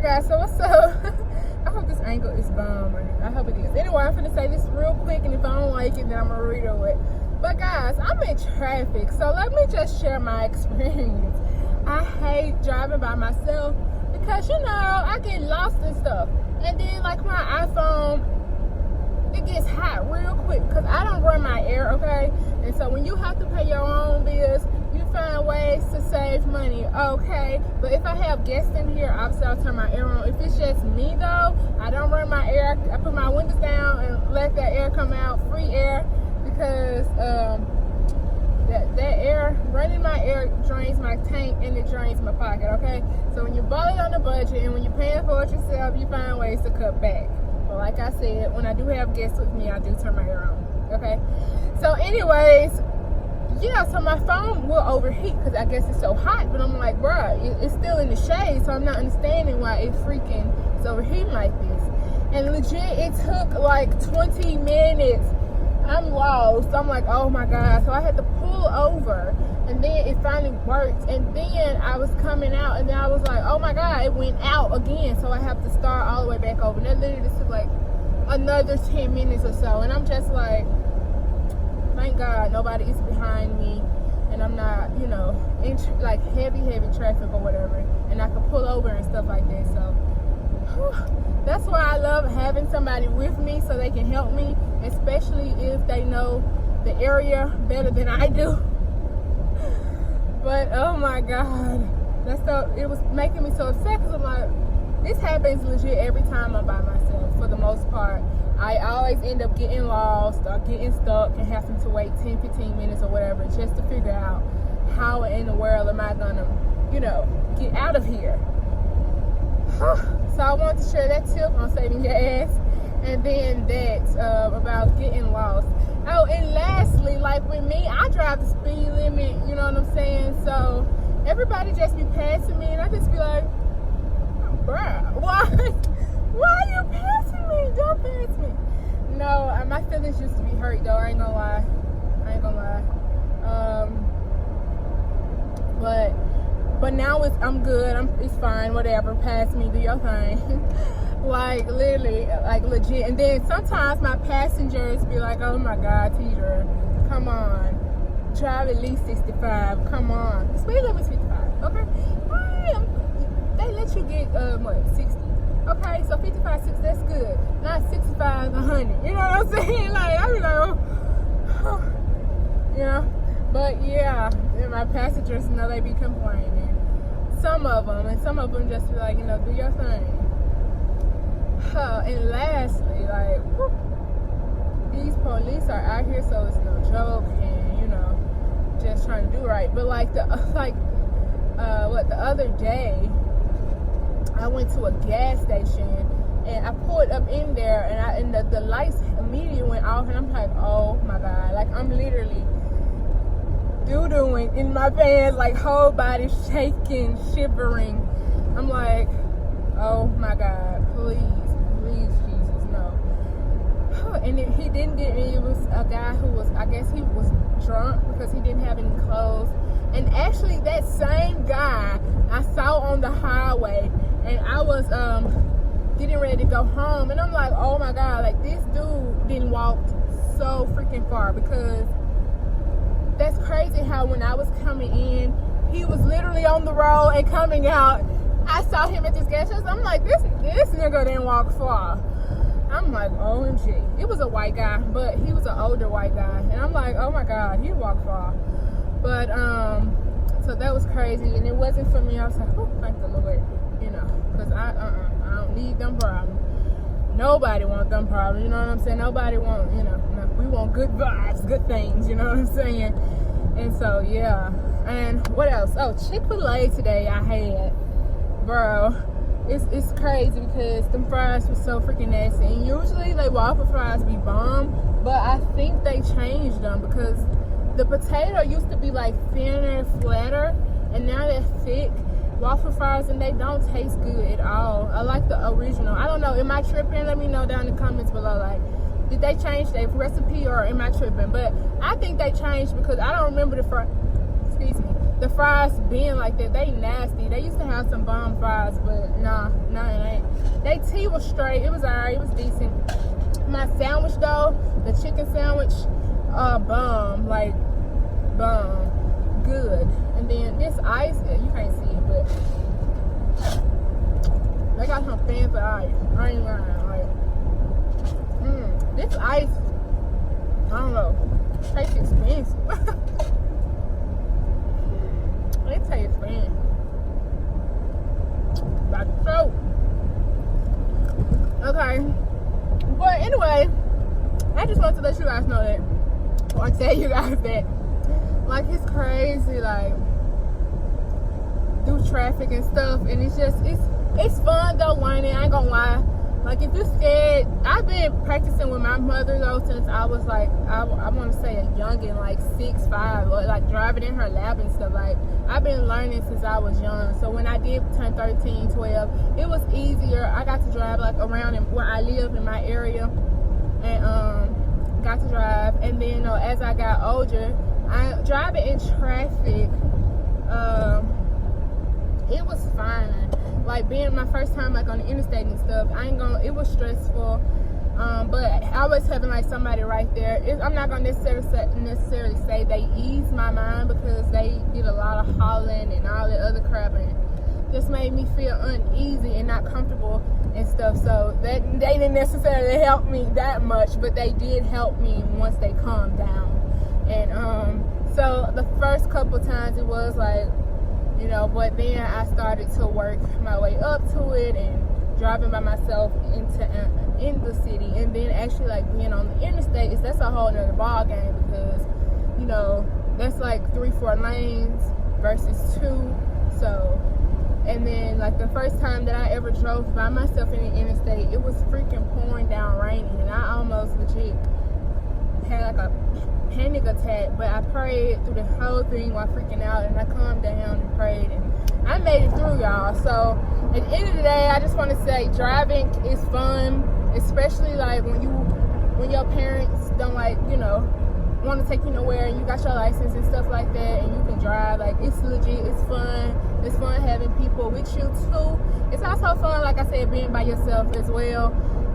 guys, so what's up? I hope this angle is bomb. I hope it is. Anyway, I'm finna say this real quick, and if I don't like it, then I'm gonna redo it. But guys, I'm in traffic, so let me just share my experience. I hate driving by myself because, you know, I get lost and stuff. And then, like, my iPhone, it gets hot real quick because I don't run my air, okay? And so when you have to pay your own bills, you find ways to save money, okay? But if I have guests in here, obviously I'll turn my air on. If it's just me, though, I don't run my air. I put my windows down and let that air come out, free air, because that air, running my air drains my tank and it drains my pocket, okay? So when you ball it on the budget and when you're paying for it yourself, you find ways to cut back. But like I said, when I do have guests with me, I do turn my air on, okay? So anyways, yeah, so my phone will overheat because I guess it's so hot. But I'm like, bruh, it's still in the shade, so I'm not understanding why it's overheating like this. And legit, it took like 20 minutes. I'm lost. I'm like, oh my God. So I had to pull over, and then it finally worked. And then I was coming out, and then I was like, oh my God, it went out again. So I have to start all the way back over. And that literally just took like another 10 minutes or so. And I'm just like, thank God nobody is behind me, and I'm not, you know, in like heavy traffic or whatever, and I can pull over and stuff like that. So that's why I love having somebody with me so they can help me, especially if they know the area better than I do. But oh my God, it was making me so upset because I'm like, this happens legit every time I'm by myself for the most part. I always end up getting lost or getting stuck and having to wait 10-15 minutes or whatever just to figure out how in the world am I gonna, you know, get out of here. So I wanted to share that tip on saving gas, and then that about getting lost. Oh, and lastly, like with me, I drive the speed limit, you know what I'm saying? So everybody just be passing me, and I just be like, bruh, why are you passing me? Don't pass me. No, my feelings used to be hurt though. I ain't gonna lie. But now I'm good. It's fine. Whatever. Pass me. Do your thing. Like literally, like legit. And then sometimes my passengers be like, "Oh my God, Teacher, come on, drive at least 65. Come on, the speed limit's 55. Okay, they let you get 60. Okay, so 55, 60, that's good. Not 65, 100. You know what I'm saying? Like, I be like, oh, you know. But yeah, my passengers know they be complaining. Some of them just be like, you know, do your thing. And lastly, like, these police are out here, so it's no joke, and you know, just trying to do right. But like the other day, I went to a gas station and I pulled up in there, and the lights immediately went off, and I'm like, oh my God, like I'm literally doo-dooing in my pants, like whole body shaking, shivering. I'm like, oh my God, please Jesus, no. And he didn't get me. It was a guy who was, I guess he was drunk because he didn't have any clothes. And actually that same guy I saw on the highway, and I was getting ready to go home, and I'm like, oh my God, like this dude didn't walk so freaking far, because that's crazy how when I was coming in, he was literally on the road, and coming out, I saw him at this gas station. I'm like, this nigga didn't walk far. I'm like, OMG. It was a white guy, but he was an older white guy, and I'm like, oh my God, he walked far. But so that was crazy, and it wasn't for me. I was like, oh, thank the Lord, you know, because I don't need them problems. Nobody wants them problems, you know what I'm saying? Nobody want, you know, we want good vibes, good things, you know what I'm saying? And so, yeah. And what else? Oh, Chick-fil-A today I had. Bro, it's crazy because them fries were so freaking nasty. And usually, like, waffle fries be bomb, but I think they changed them because the potato used to be, like, thinner, flatter, and now they're thick. Waffle fries, and they don't taste good at all. I like the original. I don't know, am I tripping? Let me know down in the comments below, like, did they change their recipe or am I tripping? But I think they changed because I don't remember the fries being like that. They nasty. They used to have some bomb fries, but nah, it my tea was straight. It was alright. It was decent. My sandwich though, the chicken sandwich, bomb. Like, bomb. Good. And then this ice, you can't see it, but they got some fancy ice. I ain't lying. Like, this ice, I don't know, tastes expensive. It tastes fancy. Like so. Okay. But anyway, I just wanted to let you guys know that, or tell you guys that, like, it's crazy, like, through traffic and stuff, and it's just, it's fun though, learning. I ain't gonna lie. Like, if you're scared, I've been practicing with my mother though since I was like, I want to say a youngin', like 6'5", or like driving in her lab and stuff. Like, I've been learning since I was young. So when I did turn 13, 12, it was easier. I got to drive like around where I live in my area, and got to drive. And then as I got older, driving in traffic, it was fine. Like, being my first time like on the interstate and stuff, it was stressful, but I was having like somebody right there. I'm not gonna necessarily say they eased my mind, because they did a lot of hollering and all that other crap, and just made me feel uneasy and not comfortable and stuff. So that they didn't necessarily help me that much, but they did help me once they calmed down. And so the first couple times it was like, you know, but then I started to work my way up to it, and driving by myself in the city, and then actually like being on the interstate, that's a whole nother ball game, because, you know, that's like 3-4 lanes versus 2. So, and then like the first time that I ever drove by myself in the interstate, it was freaking pouring down raining, and I almost legit had like a panic attack, but I prayed through the whole thing while freaking out, and I calmed down and prayed, and I made it through, y'all. So at the end of the day, I just want to say driving is fun, especially like when your parents don't, like, you know, want to take you nowhere, and you got your license and stuff like that, and you can drive. Like, it's legit, it's fun having people with you too. It's also fun, like I said, being by yourself as well,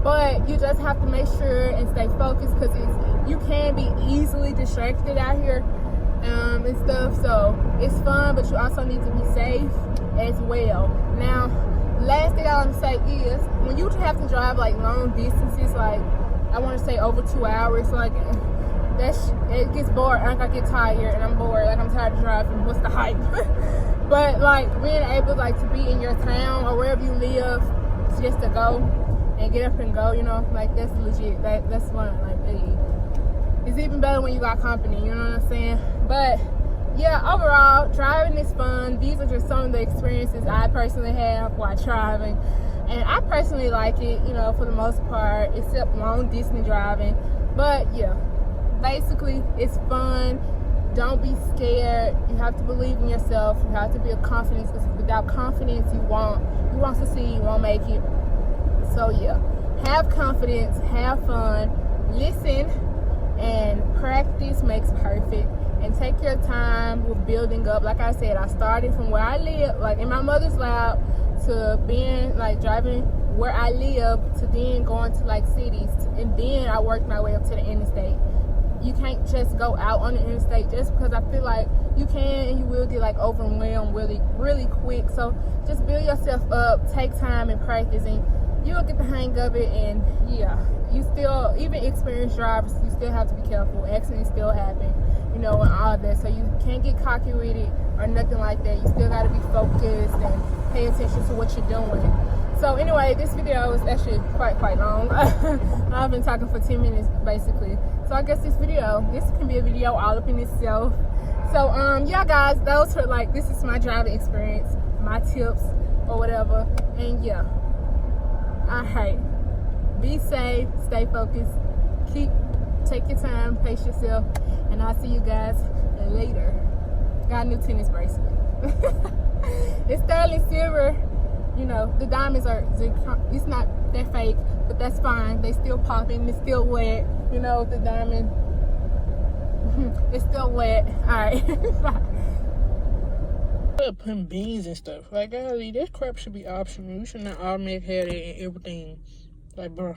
but you just have to make sure and stay focused, because you can be easily distracted out here and stuff. So it's fun, but you also need to be safe as well. Now, last thing I want to say is, when you have to drive like long distances, like I want to say over 2 hours, like it gets bored. I get tired, and I'm bored. Like, I'm tired of driving. What's the hype? But like being able like to be in your town or wherever you live, just to go and get up and go, you know, like, that's legit. That's fun. Like, it's even better when you got company, you know what I'm saying? But yeah, overall, driving is fun. These are just some of the experiences I personally have while driving, and I personally like it, you know, for the most part, except long distance driving. But yeah, basically it's fun. Don't be scared. You have to believe in yourself. You have to be a confidence, because without confidence, you won't succeed, you won't make it. So yeah, have confidence, have fun, listen, and practice makes perfect. And take your time with building up. Like I said, I started from where I live, like in my mother's lab, to being like driving where I live, to then going to like cities, and then I worked my way up to the interstate. You can't just go out on the interstate just because. I feel like you can and you will get like overwhelmed really quick. So just build yourself up, take time and practice, and you'll get the hang of it. And yeah, you still, even experienced drivers, you still have to be careful. Accidents still happen, you know, and all of that. So you can't get cocky with it or nothing like that. You still got to be focused and pay attention to what you're doing. So anyway, this video is actually quite long. I've been talking for 10 minutes basically. So I guess this can be a video all up in itself. So yeah guys, those are like, this is my driving experience, my tips or whatever. And yeah, alright, be safe, stay focused, take your time, pace yourself, and I'll see you guys later. Got a new tennis bracelet. It's sterling silver. You know, the diamonds it's not that fake, but that's fine. They still popping, it's still wet. You know, the diamond, it's still wet. All right, bye. Putting beans and stuff. Like, golly, that crap should be optional. You should not automatically have that in everything. Like, bro.